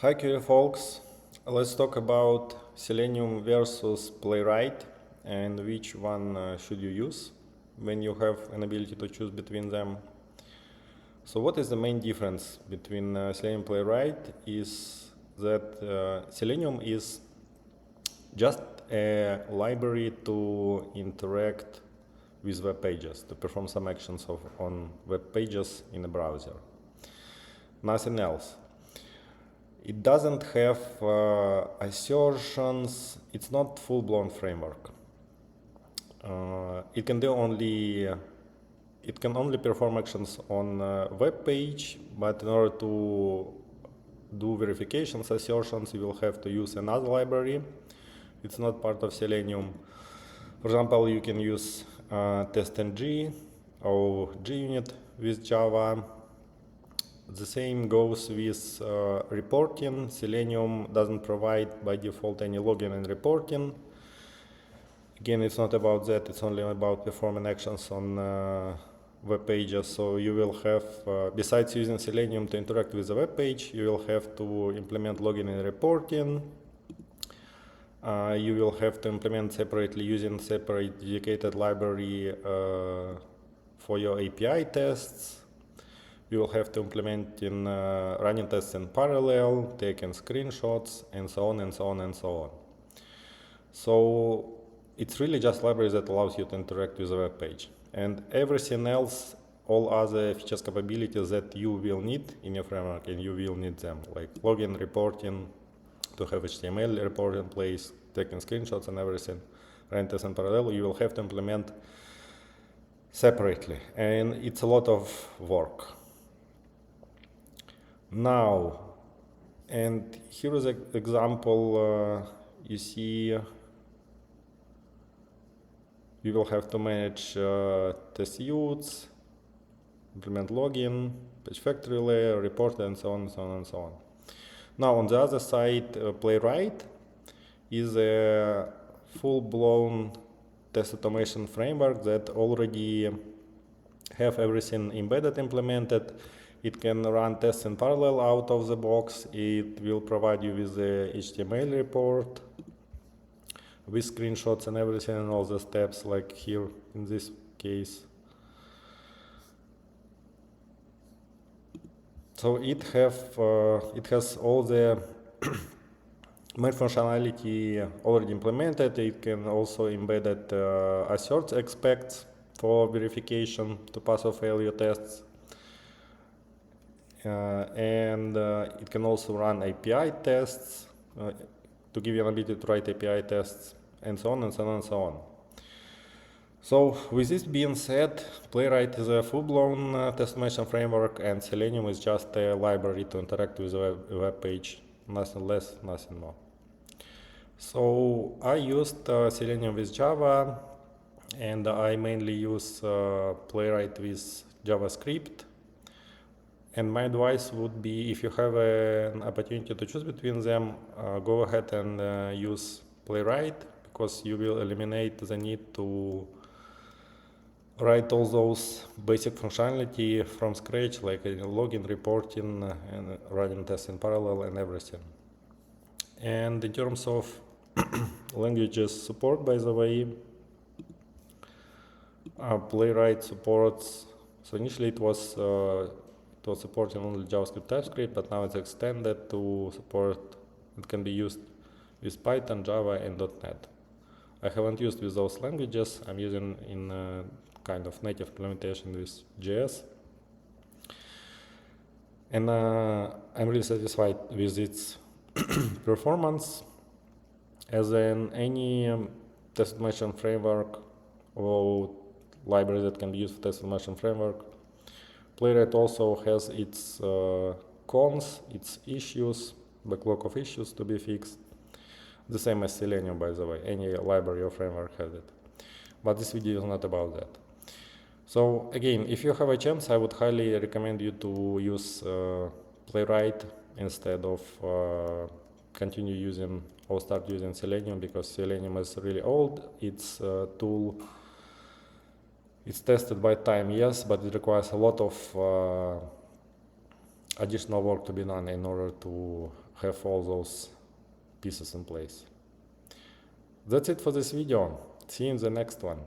Hi QA folks, let's talk about Selenium versus Playwright and which one should you use when you have an ability to choose between them. So what is the main difference between Selenium and Playwright is that Selenium is just a library to interact with web pages, to perform some actions on web pages in a browser. Nothing else. It doesn't have assertions. It's not full-blown framework. It can only perform actions on web page, but in order to do verifications, assertions, you will have to use another library. It's not part of Selenium. For example, you can use testng or JUnit with Java. The same goes with reporting. Selenium doesn't provide by default any login and reporting. Again, it's not about that, it's only about performing actions on web pages. So you will have, besides using Selenium to interact with the web page, you will have to implement login and reporting. You will have to implement separately using separate dedicated library for your API tests. You will have to implement in running tests in parallel, taking screenshots, and so on and so on and so on. So it's really just library that allows you to interact with the web page. And everything else, all other features, capabilities that you will need in your framework, and you will need them, like login, reporting, to have HTML report in place, taking screenshots and everything, running tests in parallel, you will have to implement separately. And it's a lot of work. Now, and here is an example. You see, you will have to manage test suits, implement login, page factory layer, report, and so on and so on and so on. Now, on the other side, Playwright is a full-blown test automation framework that already have everything embedded, implemented. It can run tests in parallel out of the box. It will provide you with the HTML report, with screenshots and everything, and all the steps, like here in this case. So it has all the main functionality already implemented. It can also embed assert expects for verification to pass or fail your tests. And it can also run API tests to give you an ability to write API tests, and so on and so on and so on. So with this being said, Playwright is a full-blown test automation framework, and Selenium is just a library to interact with the web page, nothing less, nothing more. So I used Selenium with Java, and I mainly use Playwright with JavaScript. And my advice would be, if you have an opportunity to choose between them, go ahead and use Playwright, because you will eliminate the need to write all those basic functionality from scratch, like login, reporting, and running tests in parallel and everything. And in terms of languages support, by the way, Playwright supports, so initially it was supporting only JavaScript, TypeScript, but now it's extended to support, it can be used with Python, Java, and .NET. I haven't used with those languages. I'm using in kind of native implementation with JS. And I'm really satisfied with its performance. As in any test automation framework or library that can be used for test automation framework, Playwright also has its cons, its issues, backlog of issues to be fixed. The same as Selenium, by the way. Any library or framework has it. But this video is not about that. So again, if you have a chance, I would highly recommend you to use Playwright instead of continue using or start using Selenium, because Selenium is really old. It's a tool. It's tested by time, yes, but it requires a lot of additional work to be done in order to have all those pieces in place. That's it for this video. See you in the next one.